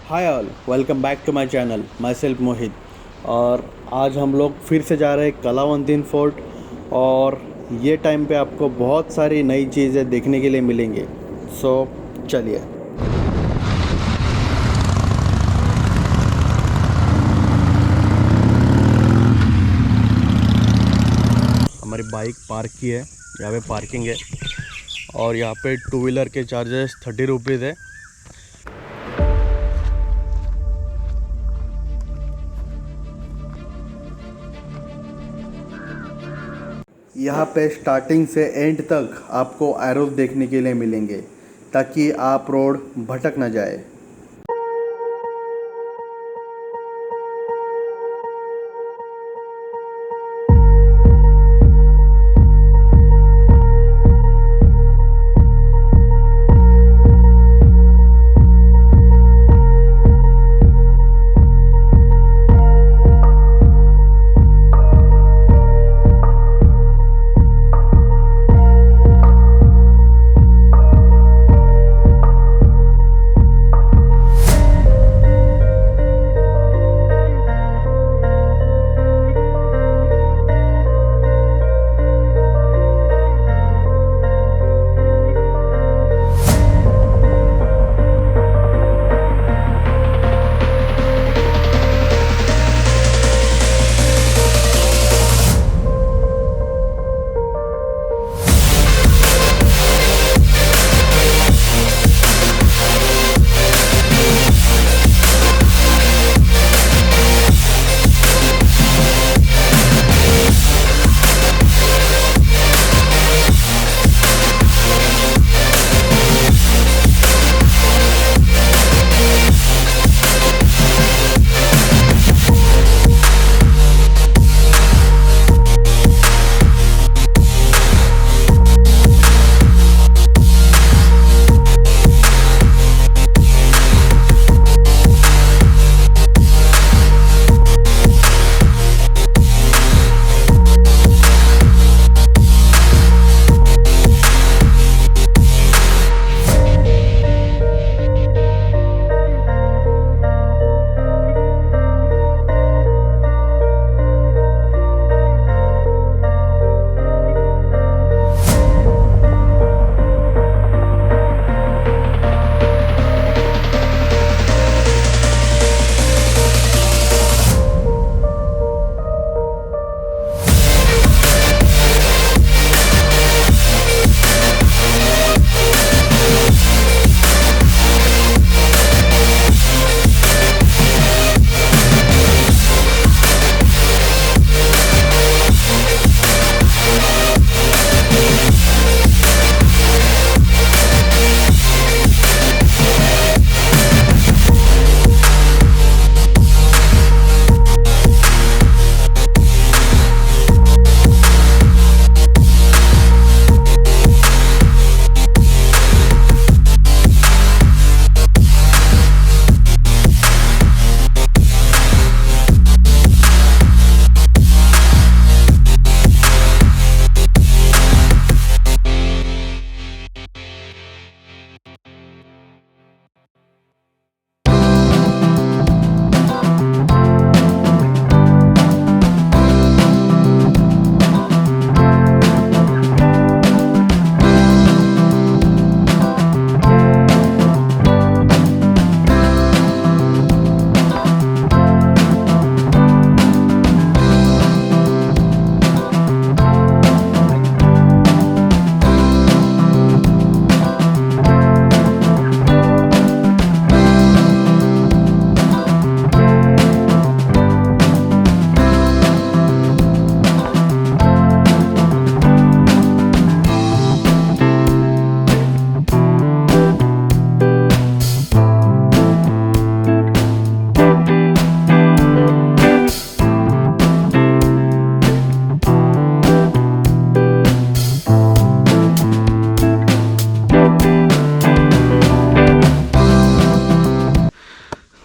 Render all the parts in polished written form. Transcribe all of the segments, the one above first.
High all, welcome back to my channel. Myself Mohit. और आज हम लोग फिर से जा रहे हैं कलावंतिन फोर्ट। और ये टाइम पे आपको बहुत सारी नई चीज़ें देखने के लिए मिलेंगे। सो चलिए। हमारी बाइक पार्क की है, यहाँ पे पार्किंग है। और यहाँ पे टू व्हीलर के चार्जेस 30 रुपीज़ है। यहाँ पे स्टार्टिंग से एंड तक आपको एरोस देखने के लिए मिलेंगे ताकि आप रोड भटक न जाए।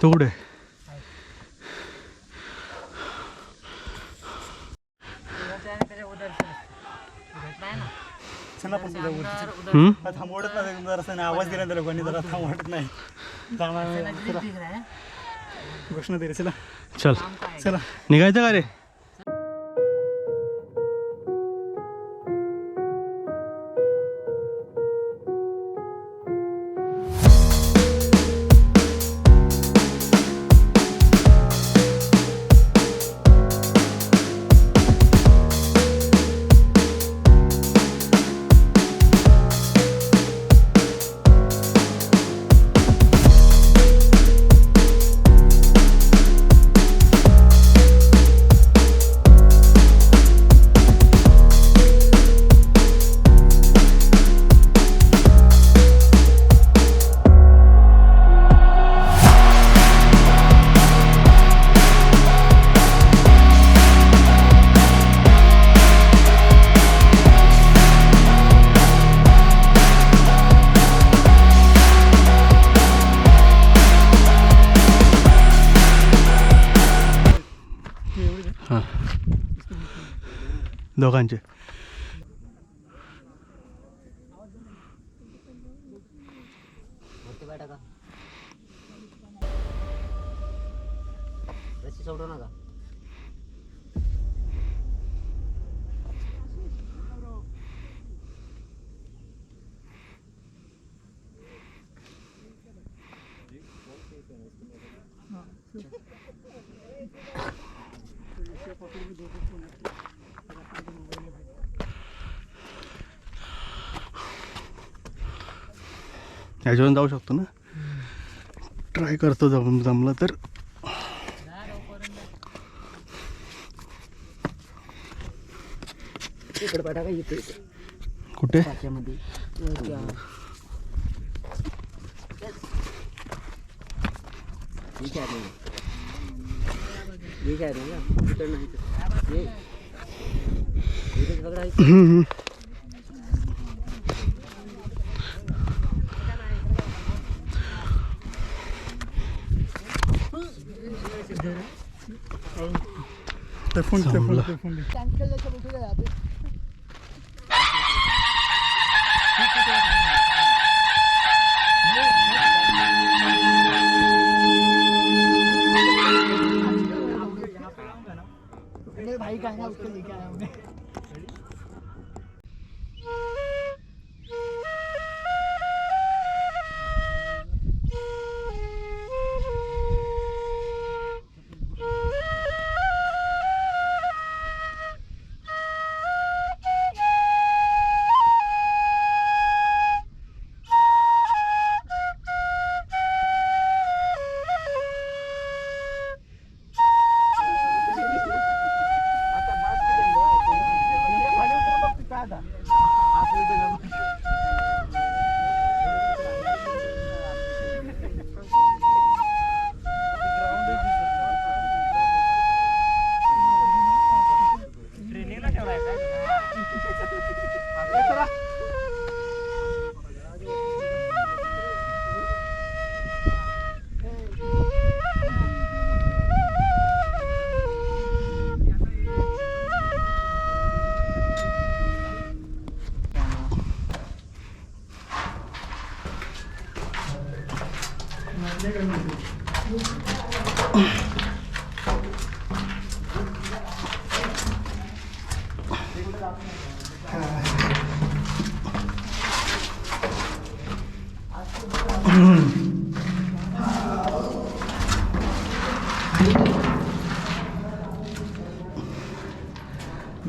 थोड़े थांबवत नाही, आवाज दिला लोकांनी जरा थांबवत नाही. घोषणा दे रे, चला चल चला. निघायचं का रे? हां दोघांचे. सोडू नका. ह्याच्यावरून जाऊ शकतो ना. ट्राय करतो जमलं तर. इकडे पाठा का इथे कुठे? पाच्यामध्ये भाई का है ना, उसको लेके आया हूँ.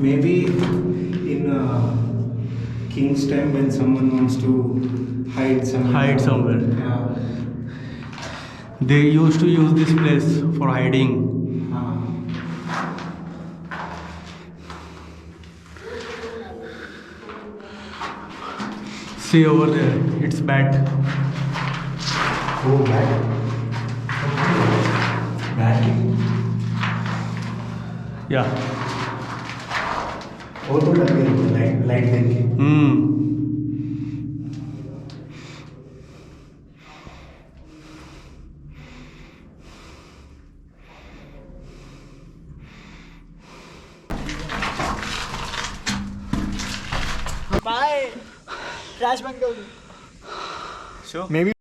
Maybe in King's time when someone wants to hide somewhere. Yeah. They used to use this place for hiding. See over there, it's bat. Oh, bat. Bat. Yeah. वो तो लगे लाइट देख के. बाय. ट्रॅश बंद करू. Maybe